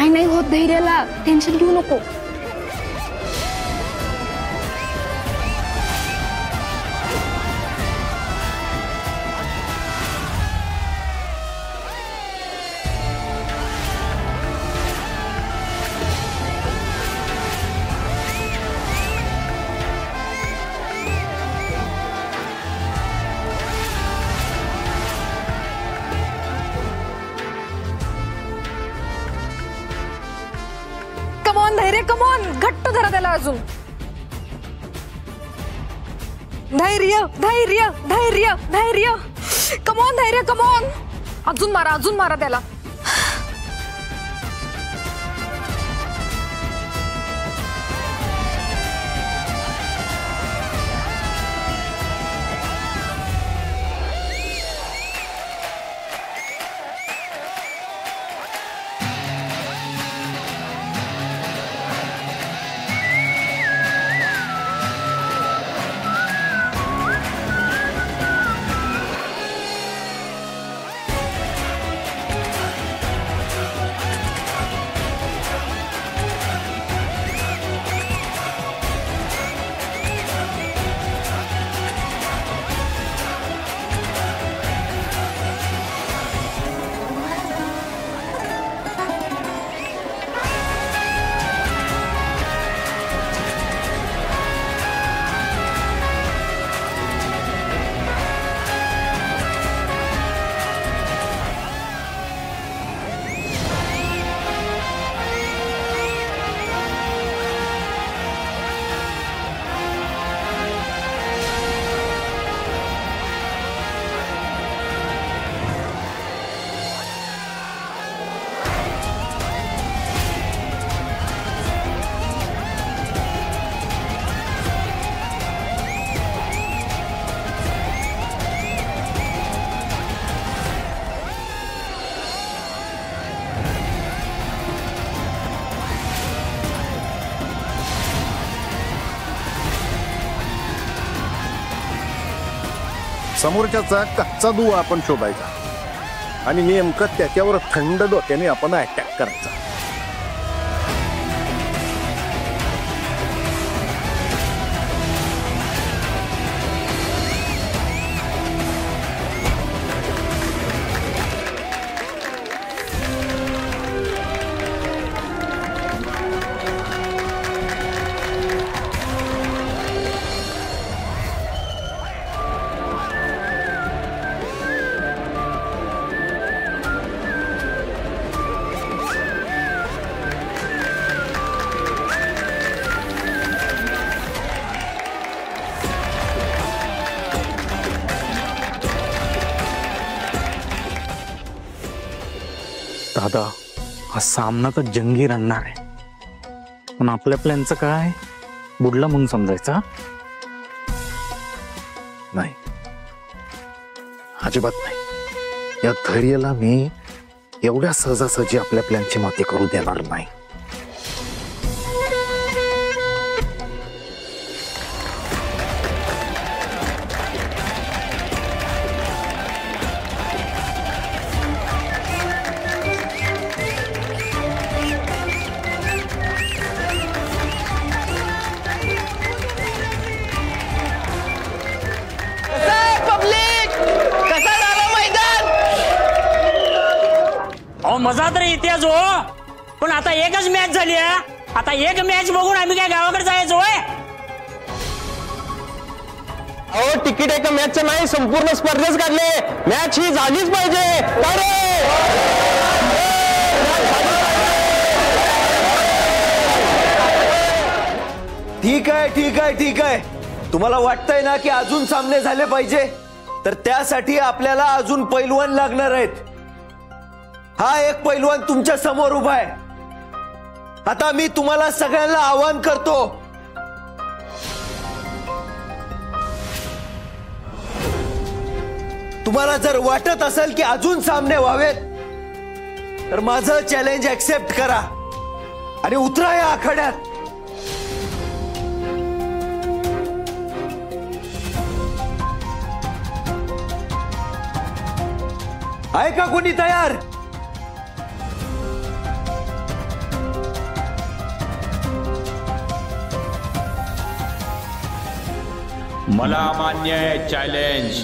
काय नाही होत धैर्याला, टेन्शन घेऊ नको. कमॉन धैर्य, कमॉन, घट्ट धरा त्याला अजून. धैर्य धैर्य धैर्य धैर्य, कमॉन धैर्य, कमॉन. अजून मारा त्याला. समोरच्याचा कच्चा दुवा आपण शोधायचा आणि नेमकं त्याच्यावर थंड डोक्याने आपण अटॅक करायचा. दादा, हा सामना तर जंगी रंगणार आहे, पण आपल्या प्लॅनचं काय बुडला म्हणून समजायचा नाही. अजिबात नाही. या धैर्याला मी एवढ्या सहजासहजी आपल्या प्लॅनची माती करू देणार नाही. मजा तर इतिहास हो, पण आता एकच मॅच झाली आहे. आता एक मॅच बघून आम्ही काय गावाकडे जायचो होय? अहो, तिकीट एका मॅचचं नाही, संपूर्ण स्पर्धेच काढले. मॅच ही झालीच पाहिजे. ठीक आहे ठीक आहे ठीक आहे. तुम्हाला वाटतंय ना की अजून सामने झाले पाहिजे, तर त्यासाठी आपल्याला अजून पैलवान लागणार आहेत. हा एक पैलवान तुमच्या समोर उभा आहे. आता मी तुम्हाला सगळ्यांना आवाहन करतो, तुम्हाला जर वाटत असेल की अजून सामने व्हावेत तर माझं चॅलेंज ऍक्सेप्ट करा आणि उतरा या आखाड्यात. आहे का कोणी तयार? मला मान्य आहे चॅलेंज.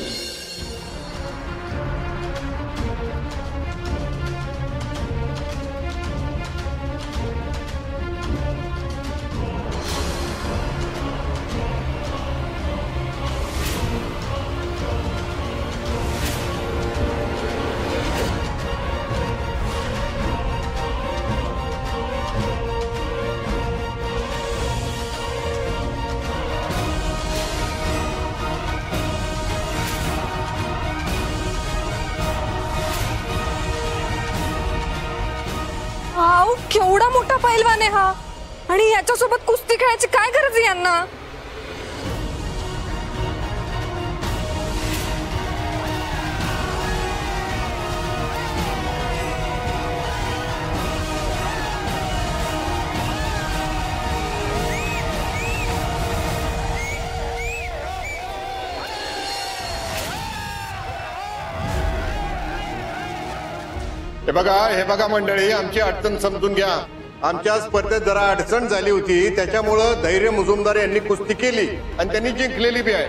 हाव, केवढा मोठा पैलवान आहे हा. आणि याच्यासोबत कुस्ती खेळायची काय गरज आहे यांना? हे बघा मंडळी, आमची अडचण समजून घ्या. आमच्या स्पर्धेत जरा अडचण झाली होती, त्याच्यामुळं धैर्य मुजुमदार यांनी कुस्ती केली आणि त्यांनी जिंकलेली बी आहे.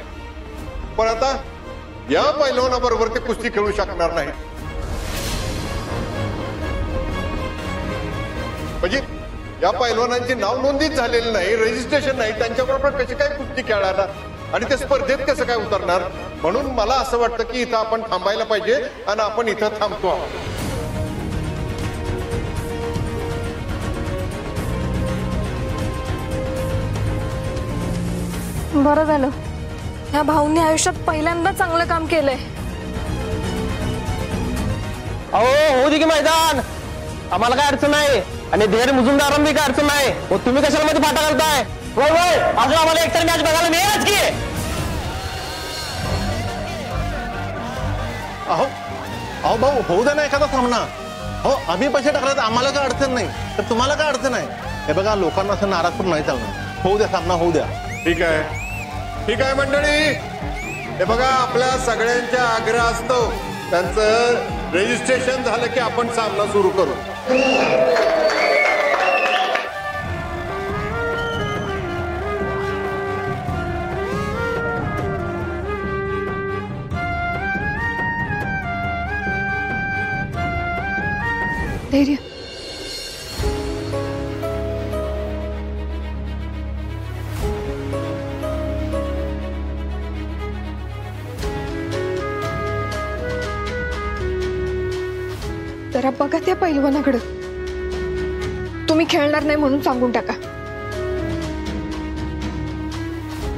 पण आता या पैलवानाबरोबर ते कुस्ती खेळू शकणार नाही. म्हणजे या पैलवानांची नाव नोंदीच झालेली नाही, रजिस्ट्रेशन नाही, त्यांच्याबरोबर कशी काय कुस्ती खेळणार आणि ते स्पर्धेत कसं काय उतरणार. म्हणून मला असं वाटतं की इथं आपण थांबायला पाहिजे आणि आपण इथं थांबतो आहोत. बरं झालं, या भाऊंनी आयुष्यात पहिल्यांदा चांगलं काम केलंय. अहो होऊ दे की मैदान, आम्हाला काय अडचण नाही आणि धैर्य मुजुमदारांना काय अडचण नाही. मग तुम्ही कशाला मध्ये फाटा घालताय? होय होय, अजून आम्हाला एकतरी मॅच बघायला मिळेलच की. अहो अहो भाऊ, होऊ द्या ना एखादा सामना. हो, आम्ही पैसे टाकले तर आम्हाला काय अडचण नाही, तर तुम्हाला काय अडचण आहे? हे बघा, लोकांना असं नाराज पण नाही चालणार. होऊ द्या सामना, होऊ द्या. ठीक आहे, ठीक आहे मंडळी. हे बघा, आपल्या सगळ्यांचा आग्रह असतो, त्यांचं रजिस्ट्रेशन झालं की आपण सामना सुरू करू. धैर्य, जरा बघा त्या पैलवानाकडे. तुम्ही खेळणार नाही म्हणून सांगून टाका.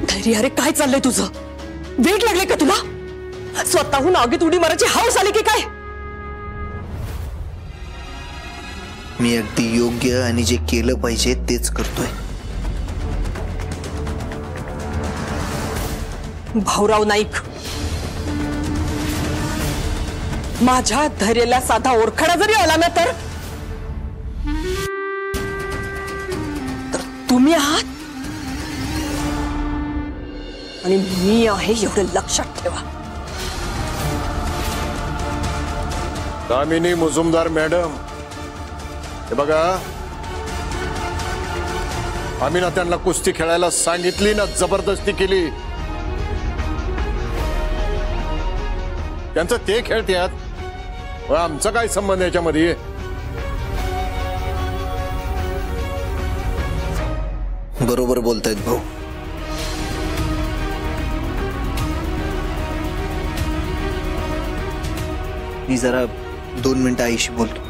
धैर्य, अरे काय चाललंय तुझं? वेट लागले का तुला? स्वतःहून आगीत उडी मारायची हौस आली की काय? मी अगदी योग्य आणि जे केलं पाहिजे तेच करतोय. भाऊराव नाईक, माझ्या धैर्याला साधा ओळखणा जरी आला ना तर तुम्ही आहात आणि मी आहे एवढं लक्षात ठेवा. दामिनी मुजुमदार मॅडम, हे बघा, आम्ही ना त्यांना कुस्ती खेळायला सांगितली ना जबरदस्ती केली. त्यांचं ते खेळतात, आमचा काय संबंध याच्यामध्ये? बरोबर बोलतायत भाऊ. मी जरा 2 मिनिटं आईशी बोलतो.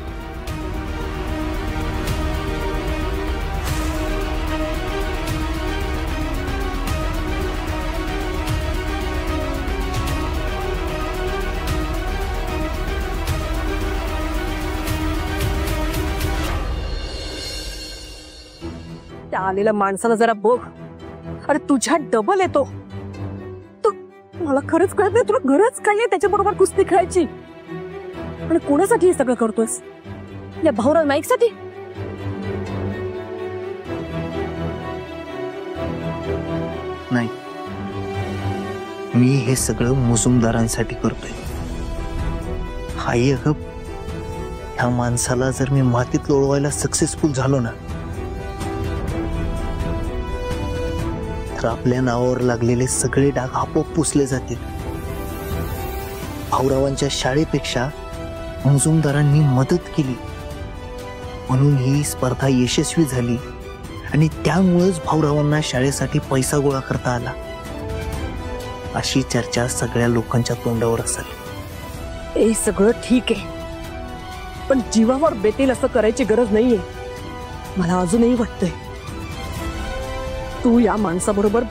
त्या आलेल्या माणसाला जरा बघ. अरे तुझ्या डबल येतो. तू, मला खरंच कळत नाही तुला गरज काय आहे त्याच्याबरोबर कुस्ती खेळायची. आणि कोणासाठी हे सगळं करतोयस? या भाऊराव नाईक साठी? नाही, मी हे सगळं मुजुमदारांसाठी करतोय. हाई अगं, ह्या माणसाला जर मी मातीत लोळवायला सक्सेसफुल झालो ना, तर तर आपल्या नावावर लागलेले सगळे डाग आपोआप पुसले जातील. भाऊरावांच्या शाळेपेक्षा मुजुमदारांनी मदत केली म्हणून ही स्पर्धा यशस्वी झाली आणि त्यामुळेच भाऊरावांना शाळेसाठी पैसा गोळा करता आला, अशी चर्चा सगळ्या लोकांच्या तोंडावर असेल. हे सगळं ठीक आहे, पण जीवावर बेतेल असं करायची गरज नाहीये. मला अजूनही वाटतंय तू या माणसाबरोबर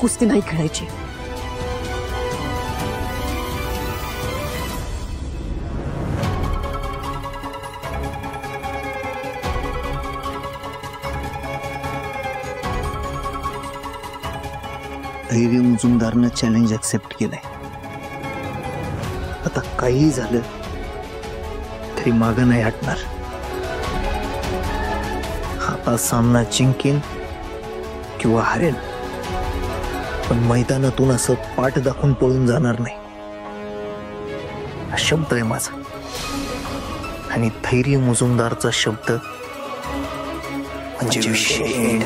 कुस्ती नाही खेळायची. धैर्य मुजुमदारनं चॅलेंज ऍक्सेप्ट केलंय. आता काही झालं तरी मागं नाही हटणार. आता सामना जिंकेन किंवा हारेन, पण मैदानातून असं पाठ दाखवून पळून जाणार नाही, हा शब्द आहे माझा. आणि धैर्य मुजुमदारचा शब्द म्हणजे विषय एंड.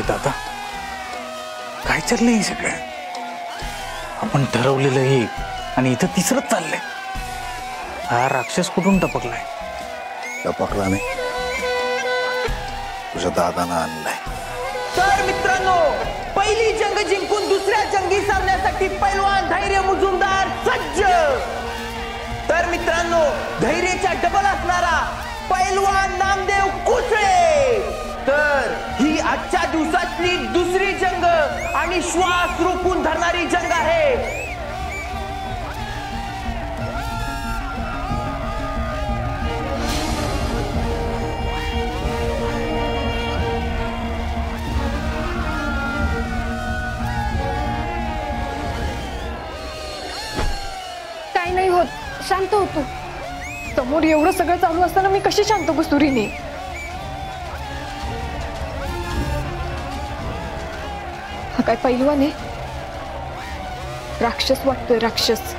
दादा, काय चाललंय सगळं? आपण ठरवलेलं एक आणि इथं तिसरंच चाललंय. हा राक्षस कुठून टपकलाय? टपकला नाही, तुझ्या दादानं आणलाय. तर मित्रांनो, पहिली जंग जिंकून दुसऱ्या जंगी सामन्यासाठी पैलवान धैर्य मुजुमदार सज्ज. तर मित्रांनो, धैर्याच्या डबल असणारा पैलवान नामदेव कुसळे. तर ही आजच्या दिवसातली दुसरी जंग आणि श्वास रोखून धरणारी जंग आहे. काय नाही होत, शांत होतो. समोर एवढं सगळं चालू असताना मी कशी शांत बसू रीने? हा काय पैलवान आहे? राक्षस वाटतोय, राक्षस.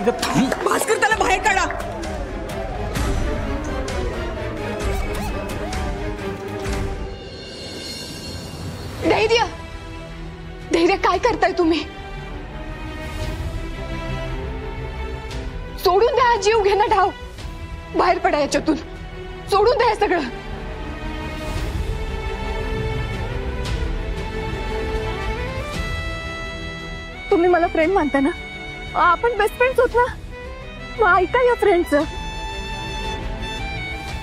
ग भास्कर त्याला बाहेर काढा. धैर्य धैर्य काय करताय तुम्ही? सोडून द्या, जीव घे ना ढाव. बाहेर पडा याच्यातून, सोडून द्या हे सगळं. तुम्ही मला फ्रेंड मानता ना? आपण बेस्ट फ्रेंड्स होत ना? मग ऐका या फ्रेंडचं.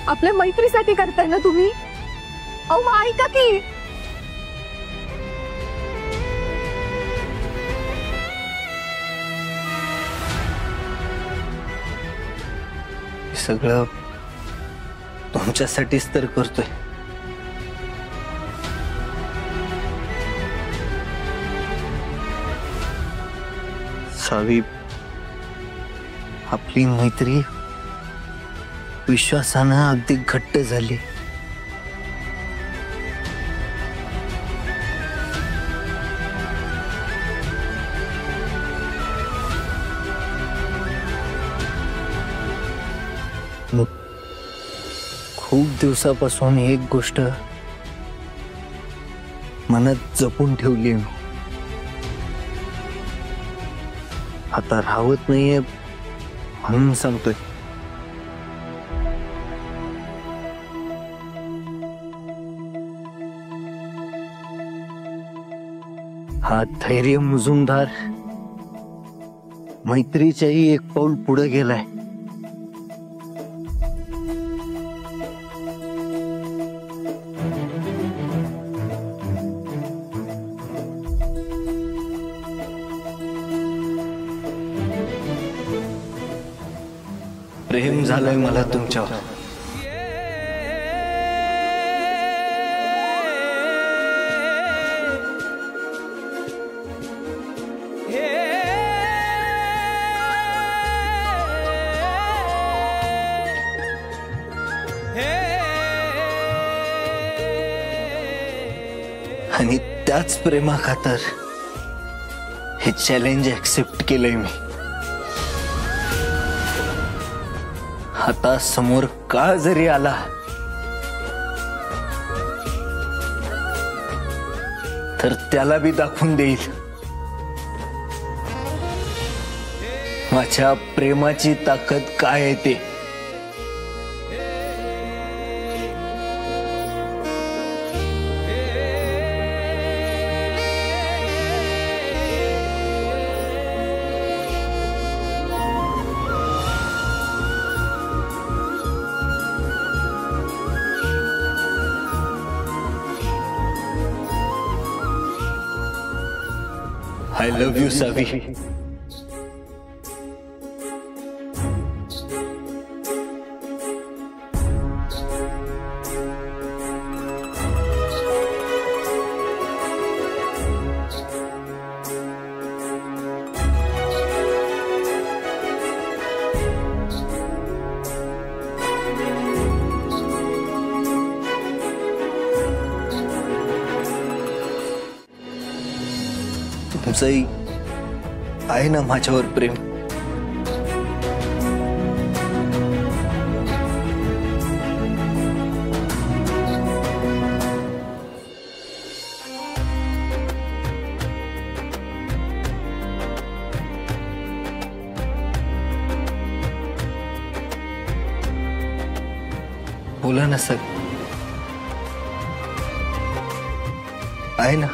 आपल्या मैत्रीसाठी करताय ना तुम्ही? अहो मग ऐका की. सगळं तुमच्यासाठीच तर करतोय. सावी, आपली मैत्री विश्वासानं अगदी घट्ट झाली. खूप दिवसापासून एक गोष्ट मनात जपून ठेवली मी. आता राहत नाहीये म्हणून सांगतोय. हा धैर्य मुजुमदार मैत्रीच्याही एक पाऊल पुढे गेलाय. प्रेम झालंय मला तुमच्यावर. आणि त्याच प्रेमाखातर हे चॅलेंज ऍक्सेप्ट केलंय मी. आता समोर काळ जरी आला तर त्याला बी दाखवून देईल माझ्या प्रेमाची ताकद काय आहे ते. I love you, Savi. तुमचंही आहे ना माझ्यावर प्रेम? बोला ना सर. आहे ना?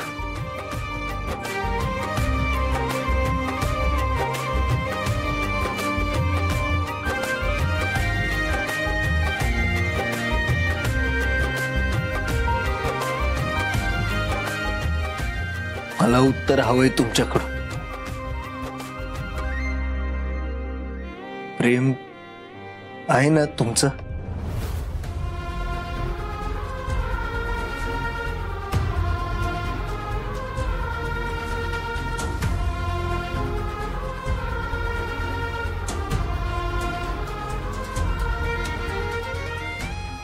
मला उत्तर हवंय तुमच्याकडून. प्रेम आहे ना तुमचं?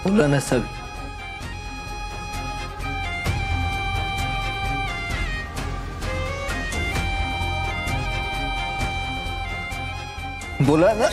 बोला ना सर. बोला ना.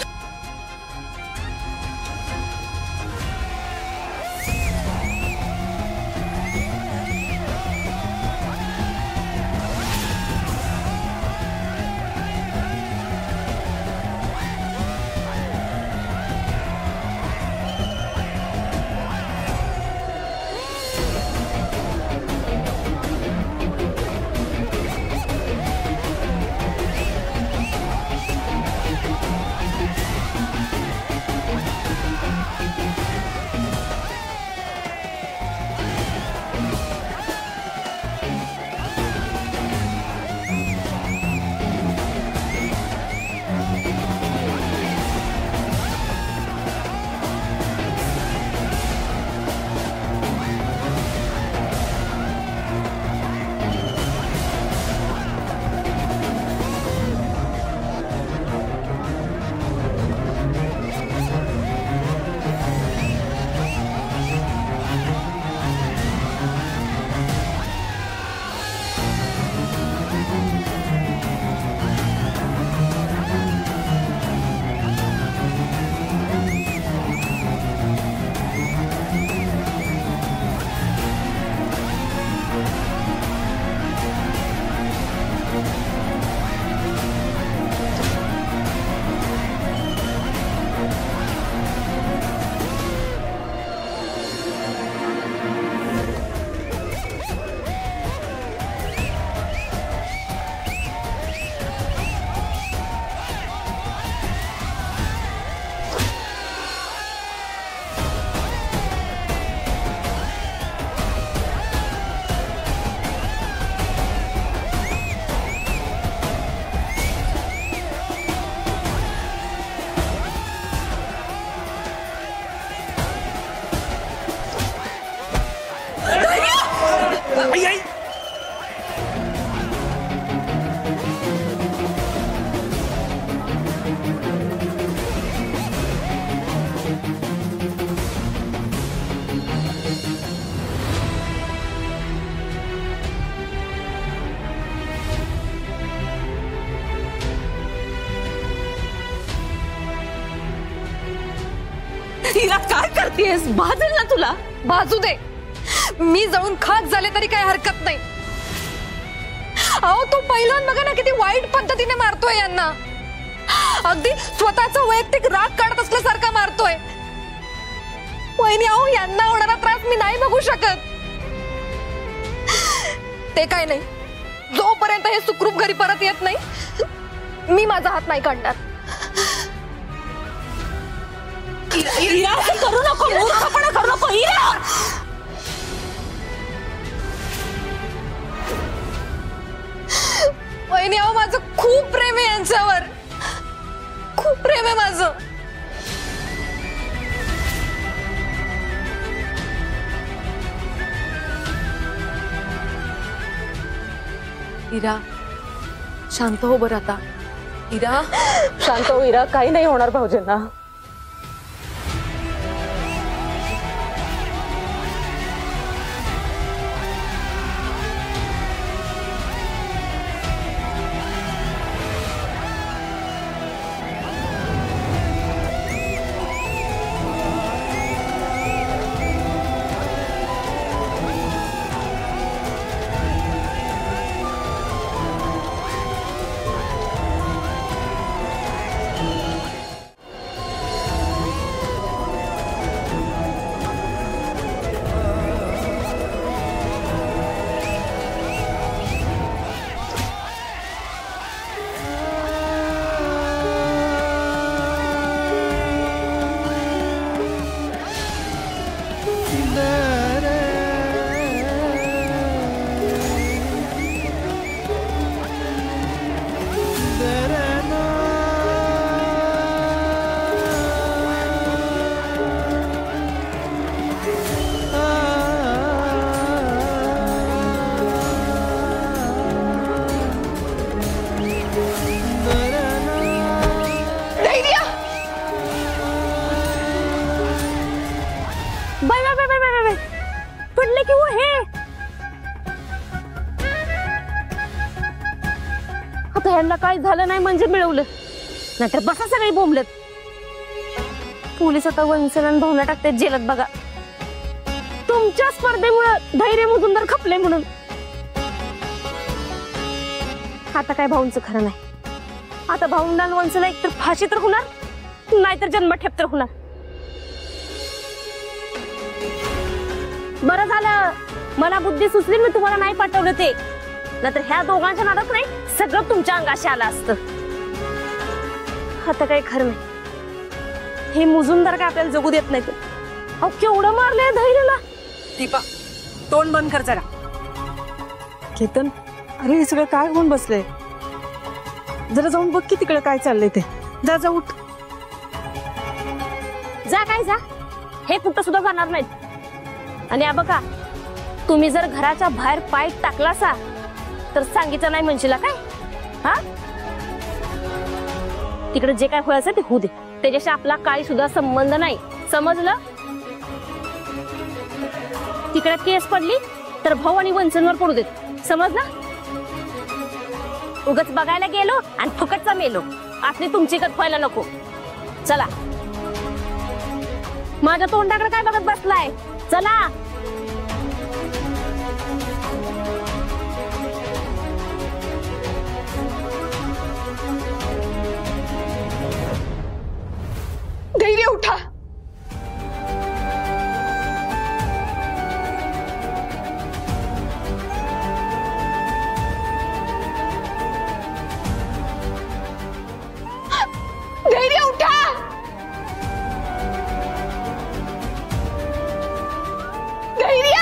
हिरा काय करतेस? भाजेल ना तुला. भाजू दे, मी जळून खाक झाले तरी काही हरकत नाही. अहो तो पहिलवान बघा ना किती वाईट पद्धतीने मारतोय यांना. अगदी स्वतःचा वैयक्तिक राग काढत असल्यासारखा मारतोय. वहिनी अहो यांना होणारा त्रास मी नाही बघू शकत. ते काय नाही, जोपर्यंत हे सुखरूप घरी परत येत नाही मी माझा हात नाही काढणार. हिरा करू नको, मूर्खपणा करू नको हिरा. वहिनी अहो माझं खूप प्रेम आहे यांच्यावर, खूप प्रेम आहे माझं. हिरा शांत हो बरं आता. हिरा शांत हो हिरा, काही नाही होणार भाऊजींना. पडले की वो हे आता ह्यांना काय झालं नाही म्हणजे मिळवलं. नाहीतर बसा सगळी बोंबलत. पोलीस आता वंचन भावना टाकतात जेलात बघा. तुमच्या स्पर्धेमुळे धैर्य मुजुमदार खपले म्हणून. आता काय भाऊंचं खरं नाही. आता भाऊंना वंचला एकतर फाशी तर होणार, नाहीतर जन्मठेप तर होणार. बरं झालं मला बुद्धी सुचली, मी तुम्हाला नाही पाठवलं ते. नाहीतर ह्या दोघांच्या नादात नाही सगळं तुमच्या अंगाशी आलं असतं. आता काही खरं नाही. हे मुजुमदार काय आपल्याला जगू देत नाही. अहो केवढं मारलंय धैर्याला. दीपा तोंड बंद कर जरा. केतन, अरे हे सगळं काय होऊन बसलंय? जरा जाऊन बघ की तिकडे काय चाललंय ते. जा जा उठ. जा काय जा, हे कुठं सुद्धा जाणार नाहीत. आणि बघा तुम्ही जर घराच्या बाहेर पाय टाकलासा तर सांगितलं नाही म्हणशीला काय? हा तिकडे जे काय व्हायचं ते होऊ दे. त्याच्याशी आपला काही सुद्धा संबंध नाही, समजलं? तिकडे केस पडली तर भाऊ आणि वंचनवर पडू देत, समजलं? उगाच बघायला गेलो आणि फुकटचा मेलो असली तुमची गत व्हायला नको. चला. माझ्या तोंडाकडे काय बघत बसलाय? चला. धैर्य उठा. धैर्य उठा. धैर्य.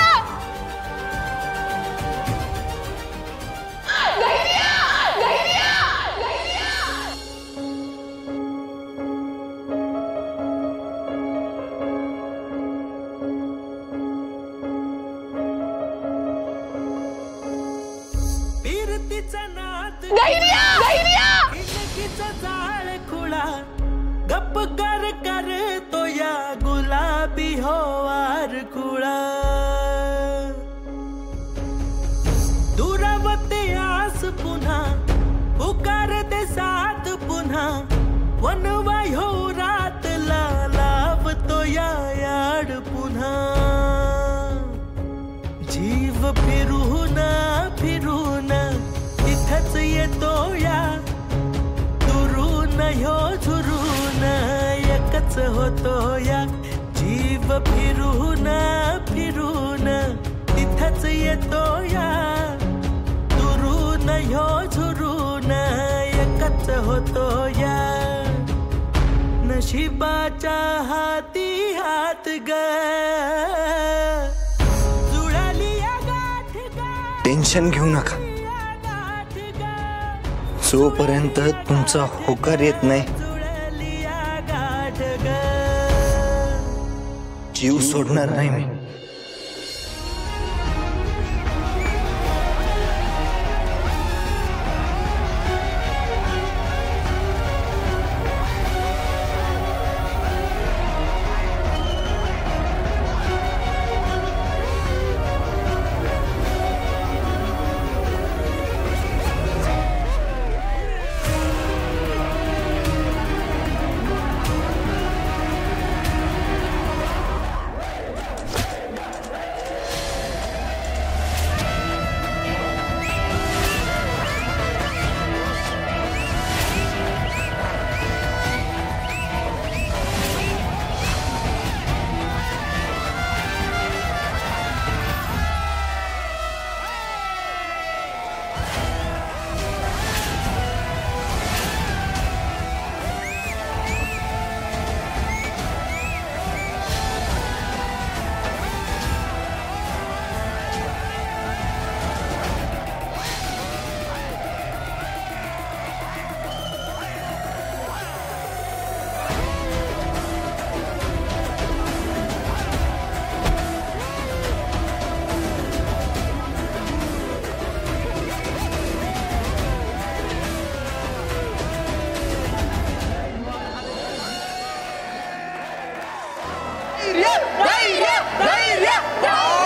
गप कर कर तो या गुलाबी होवार कुळा दुरावते आस पुन्हा पुकार दे साथ पुन्हा वनवाय हो रात लाव तो या याड पुन्हा जीव फिरून फिरून इथंच येतो या दुरून ह्यो झुरून एकच होतो या जीव फिरून फिरून इथंच येतो या दुरून ह्यो झुरून एकच होतो या नशिबाच्या हाती हात ग जुळाली गाठ टेन्शन घेऊ नका जोपर्यंत तुमचा होकार येत नाही जीव सोडणार नाही मी धैर्य धैर्य धैर्य